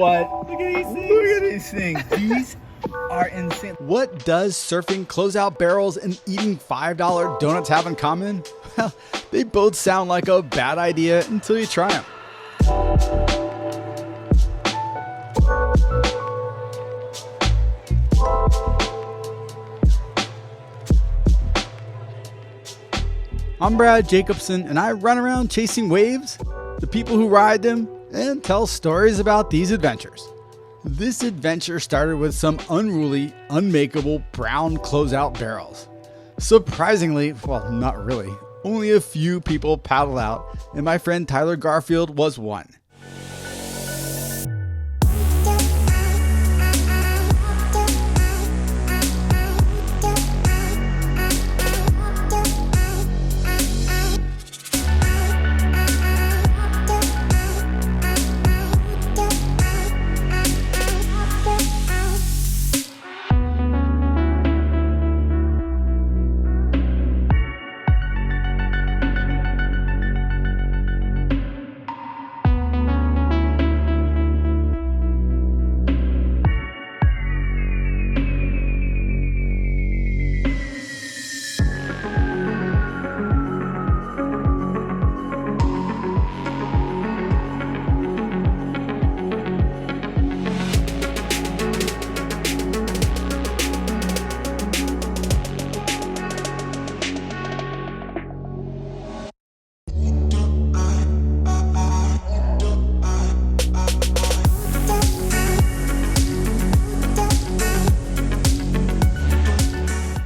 What? Look at these things. Look at these things. These are insane. What does surfing closeout barrels and eating $5 donuts have in common? Well, they both sound like a bad idea until you try them. I'm Brad Jacobson, and I run around chasing waves, the people who ride them, and tell stories about these adventures. This adventure started with some unruly, unmakeable brown closeout barrels. Surprisingly, well, not really, only a few people paddled out, and my friend Tyler Garfield was one.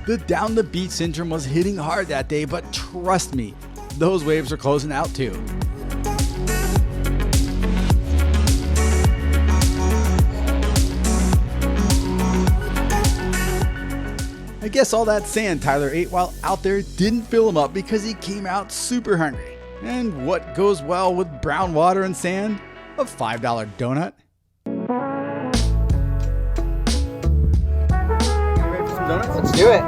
The down the beach syndrome was hitting hard that day, but trust me, those waves are closing out too. I guess all that sand Tyler ate while out there didn't fill him up because he came out super hungry. And what goes well with brown water and sand? A $5 donut. Ready for some donuts? Let's do it.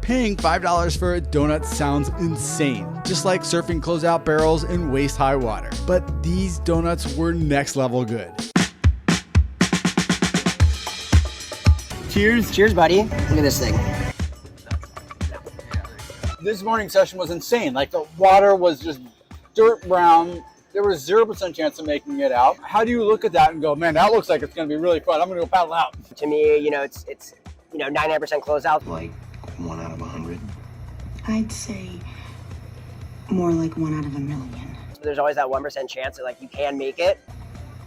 Paying $5 for a donut sounds insane, just like surfing closeout barrels in waist-high water. But these donuts were next level good. Cheers. Cheers, buddy. Look at this thing. This morning session was insane. Like, the water was just dirt brown. There was 0% chance of making it out. How do you look at that and go, man, that looks like it's going to be really fun. I'm going to go paddle out. To me, it's 99% closeout. Like 1 out of 100. I'd say more like 1 out of a million. There's always that 1% chance that you can make it.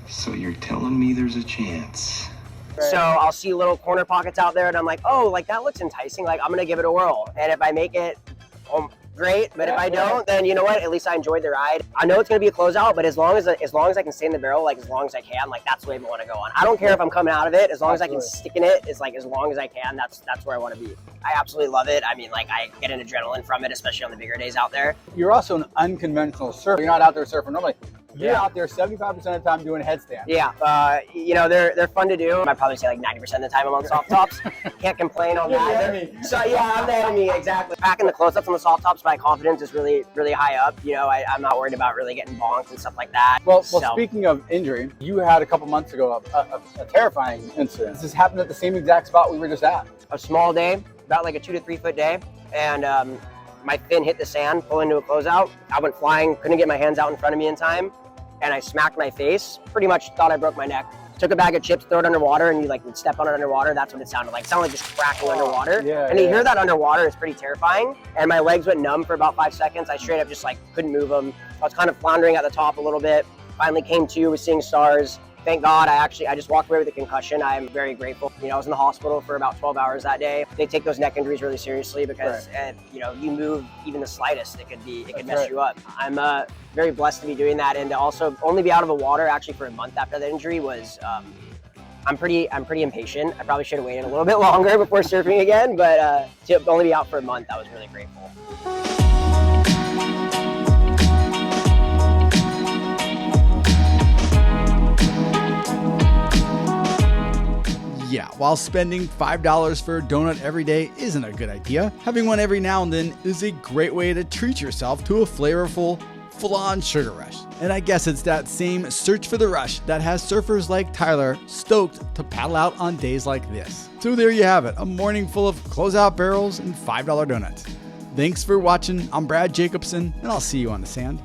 So you're telling me there's a chance? So I'll see little corner pockets out there and I'm like, oh, that looks enticing. I'm going to give it a whirl. And if I make it, great. But if I don't, then you know what? At least I enjoyed the ride. I know it's going to be a closeout, but as long as I can stay in the barrel, as long as I can, that's the wave I want to go on. I don't care if I'm coming out of it. As long as I can stick in it, as long as I can, that's where I want to be. I absolutely love it. I mean, I get an adrenaline from it, especially on the bigger days out there. You're also an unconventional surfer. You're not out there surfing normally. You're out there 75% of the time doing headstands. Yeah, they're fun to do. I'd probably say 90% of the time I'm on soft tops. Can't complain on that. So yeah, I'm the enemy, exactly. Packing the close-ups on the soft tops, my confidence is really, really high up. I'm not worried about really getting bonked and stuff like that. Well, speaking of injury, you had a couple months ago a terrifying incident. This happened at the same exact spot we were just at. A small day, about a 2 to 3 foot day, and my fin hit the sand, pulling into a closeout. I went flying, couldn't get my hands out in front of me in time, and I smacked my face. Pretty much thought I broke my neck. Took a bag of chips, throw it underwater, and you would step on it underwater. That's what it sounded like. It sounded like just cracking underwater. And to hear that underwater is pretty terrifying. And my legs went numb for about 5 seconds. I straight up just couldn't move them. I was kind of floundering at the top a little bit. Finally came to, was seeing stars. Thank God I just walked away with a concussion. I'm very grateful. I was in the hospital for about 12 hours that day. They take those neck injuries really seriously because, you move even the slightest, it could mess you up. I'm very blessed to be doing that, and to also only be out of the water actually for a month after that injury was, I'm pretty impatient. I probably should have waited a little bit longer before surfing again, but to only be out for a month, I was really grateful. Yeah, while spending $5 for a donut every day isn't a good idea, having one every now and then is a great way to treat yourself to a flavorful, full-on sugar rush. And I guess it's that same search for the rush that has surfers like Tyler stoked to paddle out on days like this. So there you have it, a morning full of closeout barrels and $5 donuts. Thanks for watching. I'm Brad Jacobson, and I'll see you on the sand.